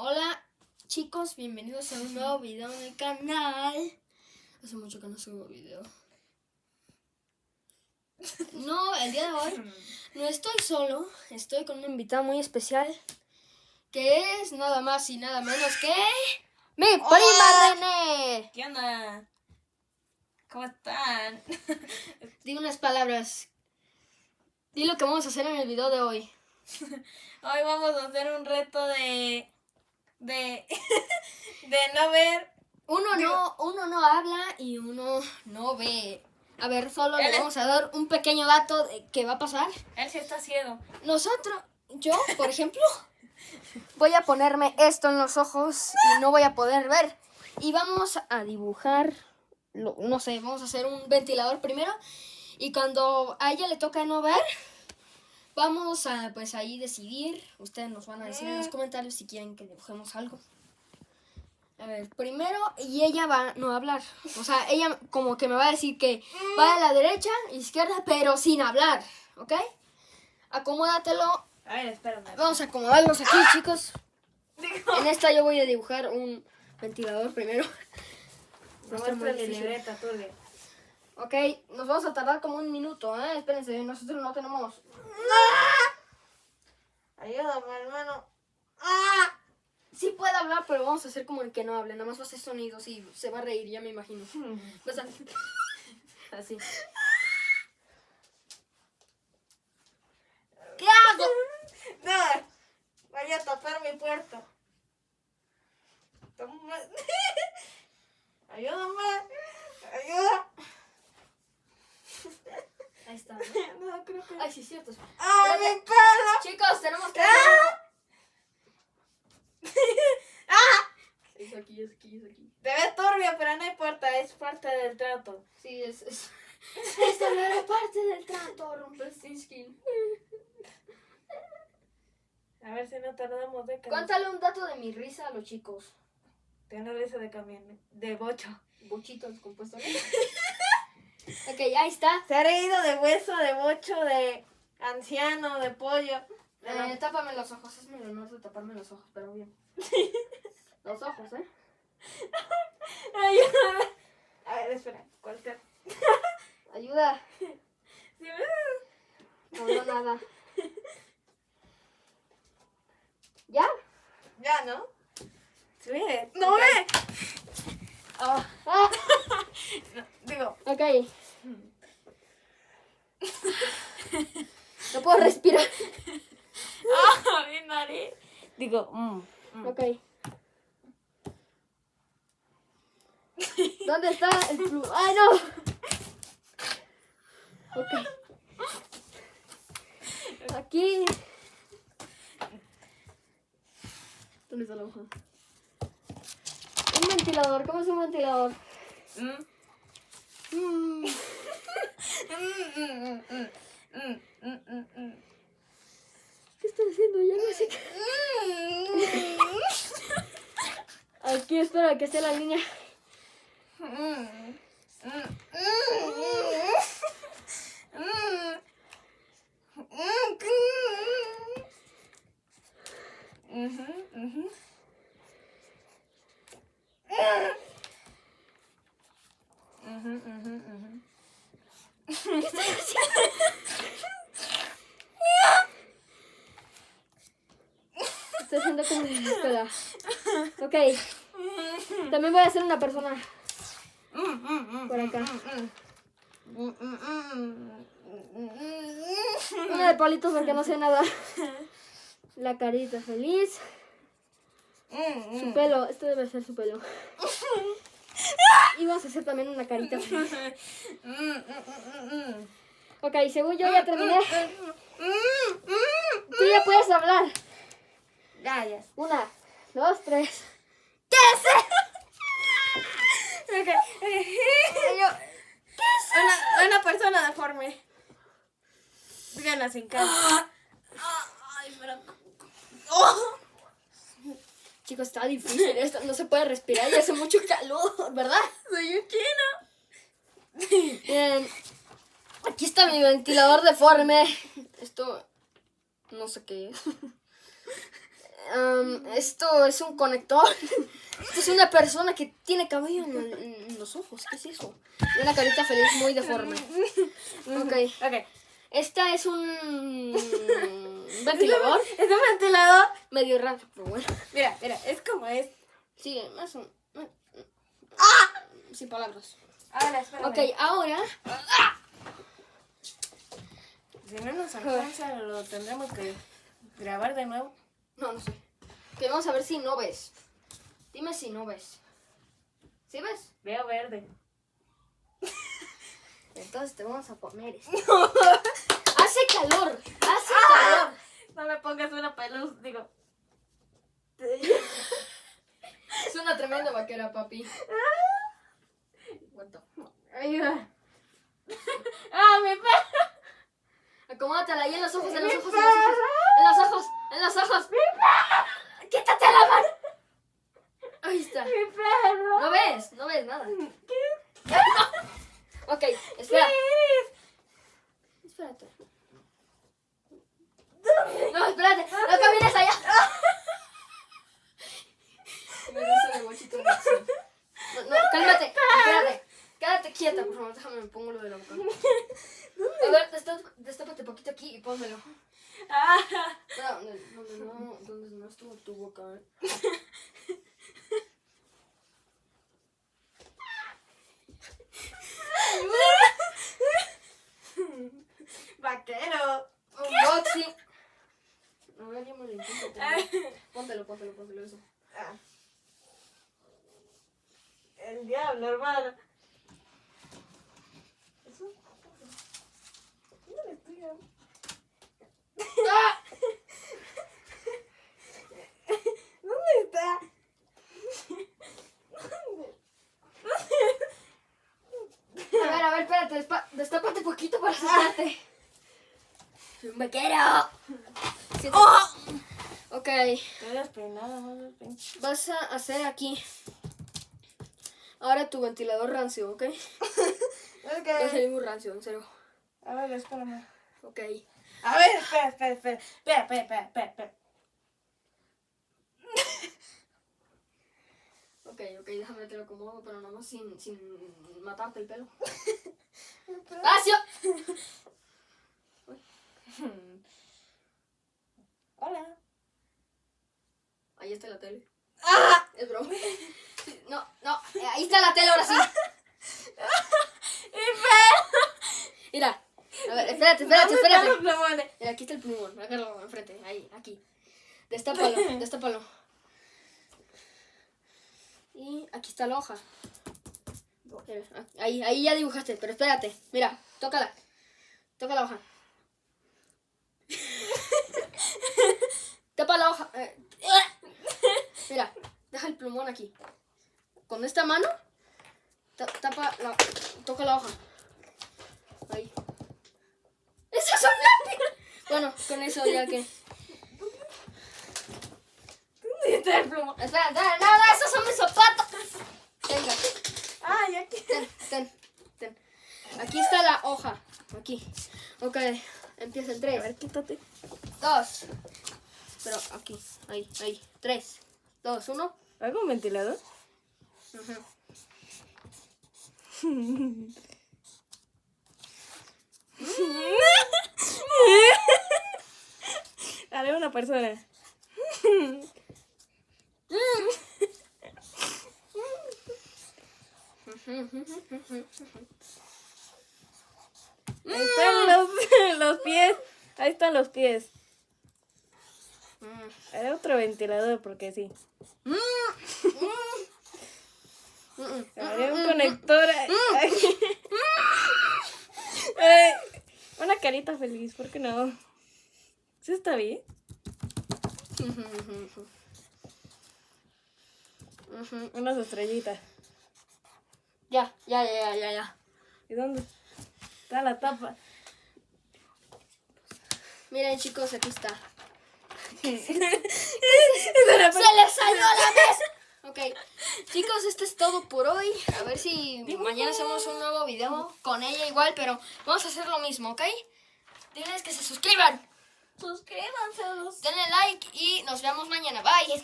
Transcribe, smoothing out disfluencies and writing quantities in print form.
Hola chicos, bienvenidos a un nuevo video en el canal. Hace mucho que no subo video. No, el día de hoy no estoy solo, estoy con una invitada muy especial, que es nada más y nada menos que mi prima René. ¿Qué onda? ¿Cómo están? Di unas palabras. Di lo que vamos a hacer en el video de hoy. Hoy vamos a hacer un reto de no ver. Uno no habla y uno no ve. A ver, solo le vamos a dar un pequeño dato de qué va a pasar. Él sí está ciego. Yo, por ejemplo, voy a ponerme esto en los ojos y no voy a poder ver. Y vamos a dibujar, no sé, vamos a hacer un ventilador primero. Y cuando a ella le toca no ver, vamos a pues ahí decidir. Ustedes nos van a decir en los comentarios si quieren que dibujemos algo. A ver, primero, y ella va no a hablar. O sea, ella como que me va a decir que va a la derecha, izquierda, pero sin hablar, ¿ok? Acomódatelo. A ver, espérame. Vamos a acomodarlos aquí, chicos. En esta yo voy a dibujar un ventilador primero. No muestra la libreta, Turbia. Ok, nos vamos a tardar como un minuto, ¿eh? Espérense, nosotros no tenemos... Ayúdame, hermano. Sí puede hablar, pero vamos a hacer como el que no hable. Nada más va a hacer sonidos y se va a reír, ya me imagino. Vas a... Así. ¿Qué hago? No, vaya a tapar mi puerta. Toma. Ayúdame. Ayuda. Ahí está, ¿no? No, creo que... Ay, sí, cierto. ¡Ah, mi pelo! Chicos, tenemos que... Es aquí, es aquí, es aquí. Te ves turbia, pero no importa, es parte del trato. Sí, esta no era parte del trato, Rumpelstiltskin. A ver si no tardamos décadas. Cuéntale un dato de mi risa a los chicos. Tiene risa de camión, de bocho. Bochito descompuesto, ¿no? Ok, ahí está. Se ha reído de hueso, de bocho, de anciano, de pollo. Tápame los ojos, es mi honor de taparme los ojos, pero bien. Los ojos, ¿eh? Ayúdame. A ver, espera, ¿cuál te...? Ayuda. ¿Sí ves? No veo nada. ¿Ya? Ya, ¿no? Sí, ¡no Ok. ve! Oh, Ah, no, digo... ok. No puedo respirar. ¡Ah, mi nariz! Digo, Ok. ¿Dónde está el flu? ¡Ay, no! Ok. Aquí. ¿Dónde está la hoja? Un ventilador. ¿Cómo es un ventilador? ¿Qué estoy haciendo? Ya no sé qué. Aquí espero que esté la línea. Estoy haciendo como espera. Ok. También voy a hacer una persona. Por acá. Una de palitos porque no sé nada. La carita feliz. Su pelo. Esto debe ser su pelo. Y vamos a hacer también una carita feliz. Ok, según yo ya terminé. Tú ya puedes hablar. Ya. 1, 2, 3. ¿Qué es? Okay. Una persona deforme. Díganla sin cara. Ay, pero... Chicos, está difícil esto. No se puede respirar y hace mucho calor, ¿verdad? Soy un chino. Bien. Aquí está mi ventilador deforme. Esto no sé qué es. Esto es un conector. Esto es una persona que tiene cabello en los ojos. ¿Qué es eso? Y una carita feliz muy deforme. Ok. Esta es un ventilador. Es un ventilador. Medio raro, pero bueno. Mira, es como es. Sí, más o sin palabras. Ahora, espérame. Ok, ahora. Si no nos alcanza, lo tendremos que grabar de nuevo. No sé. Que vamos a ver si no ves. Dime si no ves. ¿Sí ves? Veo verde. Entonces te vamos a poner esto. ¡Hace calor! ¡Hace calor! No me pongas una peluz, digo. Es una tremenda vaquera, papi. What the fuck? Ayuda. ¡Ah, mi perro! Acomódatela ahí en los ojos, en los ojos, en los ojos. En los ojos, en los ojos. ¡Quítate la mano! Ahí está. ¡Mi perro! ¿No ves? No ves nada. ¿Qué? Ok, espera. Espérate. No, espérate. No camines allá. Me gusta el bochito de acción. No, cálmate. Espérate. Quédate quieta, por favor. Déjame, me pongo lo de la boca. A ver, destápate poquito aquí y pónmelo. Donde no estuvo tu boca. Vaquero. Unboxing. A ver, yo me lo intento. Póntelo eso. El diablo, hermano. ¿Eso? ¿Dónde le estoy dando? ¿Dónde está? A ver, espérate, destápate poquito para asustarte. Soy un vaquero. Ok, Estoy despeinada, más despeinada. vas a hacer aquí. Ahora tu ventilador rancio, ¿ok? Va a salir muy rancio, en serio. A ver, espérame. Ok. A ver, espera. Ok, déjame te lo acomodo, pero nada más sin matarte el pelo. ¡Rancio! Hola. Ahí está la tele. ¡Ah! Es broma. Sí, no, ahí está la tele ahora sí. Mira, a ver, espérate. Mira, aquí está el plumón, agárralo enfrente, ahí, aquí. Destápalo. Y aquí está la hoja. Ahí ya dibujaste, pero espérate. Mira, tócala. Toca la hoja. Tapa la hoja. Mira, deja el plumón aquí. Con esta mano, toca la hoja. Ahí. ¡Esas son lápices! Bueno, con eso ya que... ¿Dónde está el plumón? Espera, no, esos son mis zapatos. Venga, Ay, aquí. ten. Aquí está la hoja. Aquí. Ok, empieza el A 3. ver, quítate. 2. Pero aquí, ahí. 3, 2, 1. ¿Hago un ventilador? Haré una persona. Ahí están los pies. Ahí están los pies. Haré otro ventilador porque sí. Haré un conector. Ay, una carita feliz, ¿por qué no? ¿Sí está bien? Unas estrellitas. Ya. ¿Y dónde está la tapa? Miren, chicos, aquí está. Se ¡Se le salió a la mesa! Ok, chicos, esto es todo por hoy. A ver si mañana hacemos un nuevo video con ella igual, pero vamos a hacer lo mismo, ¿ok? Diles que se suscriban. Suscríbanse. Denle like y nos vemos mañana. Bye.